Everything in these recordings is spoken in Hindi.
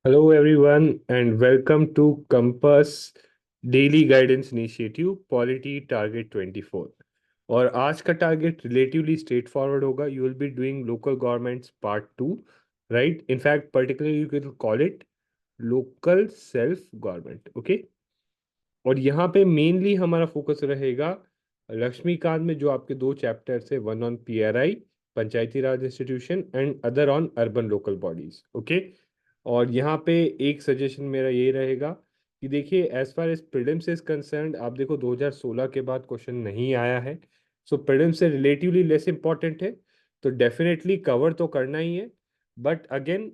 Hello, everyone, and welcome to Compass Daily Guidance Initiative Polity Target 24। और आज का टारगेट रिलेटिवली स्ट्रेट फॉरवर्ड होगा। You will be doing local governments part 2, right? In fact particularly you can call it local self government. Okay, और यहाँ पे मेनली हमारा फोकस रहेगा लक्ष्मीकांत में जो आपके दो चैप्टर्स है, one on PRI Panchayati Raj institution and other on urban local bodies. Okay, और यहाँ पे एक सजेशन मेरा ये रहेगा कि देखिए, as far as prelims is concerned, आप देखो 2016 के बाद क्वेश्चन नहीं आया है। सो प्रीलिम्स से रिलेटिवली लेस इंपॉर्टेंट है, तो डेफिनेटली कवर तो करना ही है। But again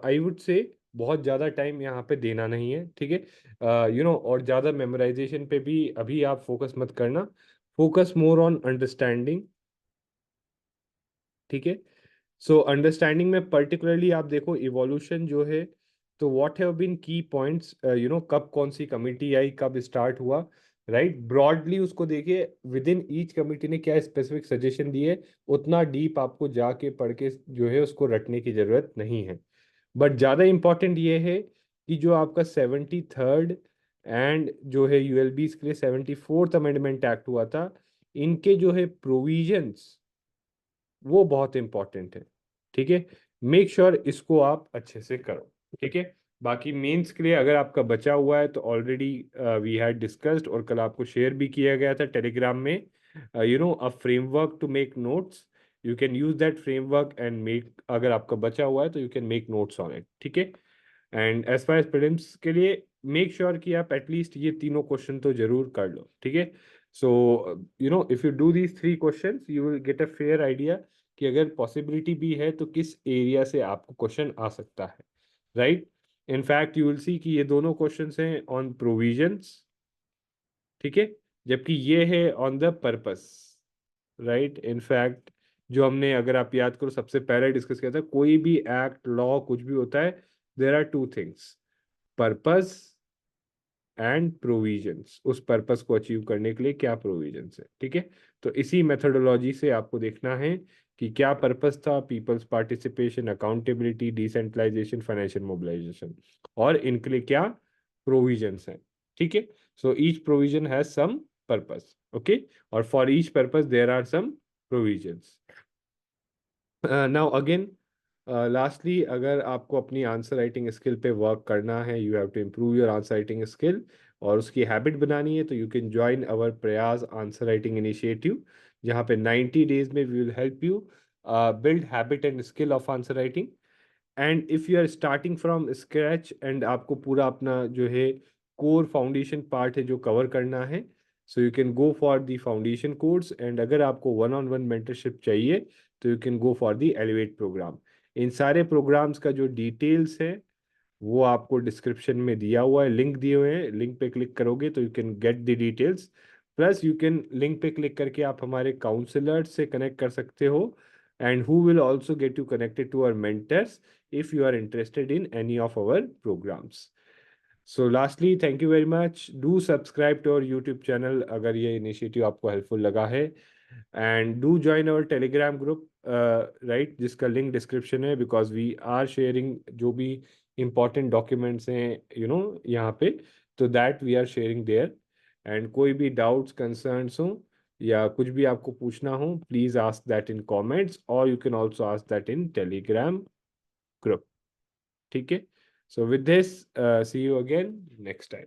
I would say बहुत ज़्यादा टाइम यहाँ पे देना नहीं है, ठीक है? और ज़्यादा मेमोराइजेशन पे भी अभी आप फोकस मत करना। फोकस मोर ऑन अंडरस्टैंडिंग, ठीक है? सो अंडरस्टैंडिंग में पर्टिकुलरली आप देखो इवोल्यूशन जो है, तो व्हाट हैव बीन की पॉइंट्स, कब कौन सी कमिटी आई, कब स्टार्ट हुआ, राइट? ब्रॉडली उसको देखिए, विद इन ईच कमिटी ने क्या स्पेसिफिक सजेशन दिए। उतना डीप आपको जाके पढ़ के जो है उसको रटने की जरूरत नहीं है। बट ज़्यादा इंपॉर्टेंट ये है कि जो आपका 73rd एंड जो है यूएलबी के लिए 74th अमेंडमेंट एक्ट हुआ था, इनके जो है प्रोविजंस वो बहुत इंपॉर्टेंट है, ठीक है? मेक श्योर इसको आप अच्छे से करो, ठीक है? बाकी मेंस के लिए अगर आपका बचा हुआ है तो ऑलरेडी वी हैड डिस्कस्ड, और कल आपको शेयर भी किया गया था टेलीग्राम में, a framework to make notes. You can use that framework and make, अगर आपका बचा हुआ है तो you can make notes on it, ठीक है? And as far as prelims के लिए मेक श्योर कि आप एटलीस्ट ये तीनों क्वेश्चन तो जरूर कर लो, ठीक है? So if you do these three questions you will get a fair idea कि अगर पॉसिबिलिटी भी है तो किस एरिया से आपको क्वेश्चन आ सकता है, right? In fact you will see कि ये दोनों क्वेश्चंस हैं ऑन प्रोविजंस, ठीक है? जबकि ये है on the purpose, right? In fact जो हमने, अगर आप याद करो, सबसे पहले डिस्कस किया था, कोई भी एक्ट लॉ कुछ भी होता है, there are two things, purpose and provisions. उस पर्पस को अचीव करने के लिए क्या प्रोविजंस है, ठीक है? तो इसी मेथोडोलॉजी से आपको देखना है कि क्या पर्पस था, people's participation, accountability, decentralisation, financial mobilisation, और इनके लिए क्या प्रोविजंस हैं, ठीक है? So each provision has some purpose, okay, और for each purpose there are some provisions. Now again, lastly, अगर आपको अपनी आंसर राइटिंग स्किल पे वर्क करना है, you have to improve your answer writing skill, और उसकी हैबिट बनानी है, तो यू कैन ज्वाइन अवर प्रयास आंसर राइटिंग इनिशिएटिव, जहाँ पे 90 डेज में we will help you build habit and skill of answer writing. And if you are starting from scratch and आपको पूरा अपना जो है कोर फाउंडेशन पार्ट है जो कवर करना है, so you can go for the foundation course. And अगर आपको वन ऑन वन मेंटरशिप चाहिए तो you can go for the elevate programme. इन सारे प्रोग्राम्स का जो डिटेल्स है वो आपको डिस्क्रिप्शन में दिया हुआ है, लिंक दिए हुए हैं, लिंक पे क्लिक करोगे तो you can get the details. Plus you can link पे क्लिक करके आप हमारे काउंसलर से कनेक्ट कर सकते हो, and who will also get you connected to our mentors if you are interested in any of our programs. So lastly, thank you very much. Do subscribe to our YouTube channel अगर ये initiative आपको helpful लगा है, and do join our Telegram group, right, जिसका link description है, because we are sharing जो भी important documents हैं यहाँ पे, तो that we are sharing there। and कोई भी doubts concerns हो या कुछ भी आपको पूछना हो, please ask that in comments, or you can also ask that in Telegram group, ठीक है? So with this see you again next time.